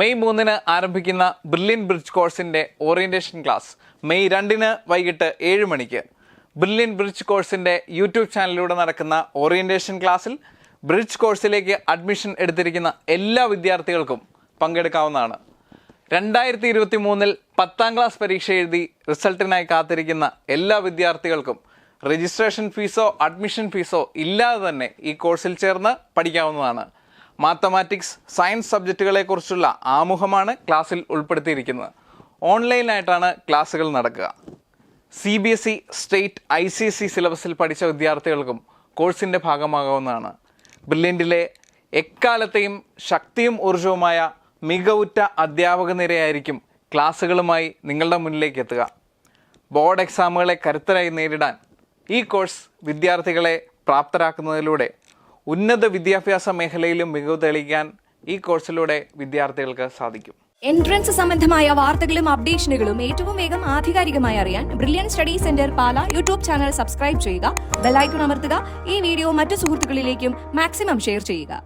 May 3 ആരംഭിക്കുന്ന brilliant bridge കോഴ്സിൻ്റെ orientation class May 2 വൈകിട്ട് 7 മണിക്ക്. ബ്രില്യൻ ബ്രിഡ്ജ് കോഴ്സിൻ്റെ യൂട്യൂബ് ചാനലിലൂടെ നടക്കുന്ന ഓറിയൻറ്റേഷൻ ക്ലാസ്സിൽ ബ്രിഡ്ജ് കോഴ്സിലേക്ക് അഡ്മിഷൻ എടുത്തിരിക്കുന്ന എല്ലാ വിദ്യാർത്ഥികൾക്കും പങ്കെടുക്കാവുന്നതാണ്. 2023 10ാം ക്ലാസ് പരീക്ഷ എഴുതി റിസൾട്ടിനായി കാത്തിരിക്കുന്ന എല്ലാ വിദ്യാർത്ഥികൾക്കും രജിസ്ട്രേഷൻ ഫീസോ അഡ്മിഷൻ ഫീസോ ഇല്ലാതെ തന്നെ ഈ കോഴ്സിൽ ചേർന്ന് പഠിക്കാവുന്നതാണ്. മാത്തമാറ്റിക്സ്, സയൻസ് സബ്ജക്റ്റുകളെക്കുറിച്ചുള്ള ആമുഖമാണ് ക്ലാസ്സിൽ ഉൾപ്പെടുത്തിയിരിക്കുന്നത്. ഓൺലൈനായിട്ടാണ് ക്ലാസ്സുകൾ നടക്കുക. CBSE, സ്റ്റേറ്റ്, ICSE സിലബസിൽ പഠിച്ച വിദ്യാർത്ഥികൾക്കും കോഴ്സിൻ്റെ ഭാഗമാകാവുന്നതാണ്. ബ്രില്യൻറ്റിലെ എക്കാലത്തെയും ശക്തിയും ഊർജവുമായ മികവുറ്റ അധ്യാപക നിരയായിരിക്കും ക്ലാസ്സുകളുമായി നിങ്ങളുടെ മുന്നിലേക്ക് എത്തുക. ബോർഡ് എക്സാമുകളെ കരുത്തരായി നേരിടാൻ ഈ കോഴ്സ് വിദ്യാർത്ഥികളെ പ്രാപ്തരാക്കുന്നതിലൂടെ ഉന്നത വിദ്യാഭ്യാസ മേഖലയിലും മികവ് തെളിയിക്കാൻ ഈ കോഴ്സിലൂടെ വിദ്യാർത്ഥികൾക്ക് സാധിക്കും. എൻട്രൻസ് സംബന്ധമായ വാർത്തകളും അപ്ഡേഷനുകളും ഏറ്റവും വേഗം ആധികാരികമായി അറിയാൻ ബ്രില്യൻ സ്റ്റഡി സെന്റർ പാല യൂട്യൂബ് ചാനൽ സബ്സ്ക്രൈബ് ചെയ്യുക, ബെൽ ഐക്കൺ അമർത്തുക, ഈ വീഡിയോ മറ്റു സുഹൃത്തുക്കളിലേക്കും മാക്സിമം ഷെയർ ചെയ്യുക.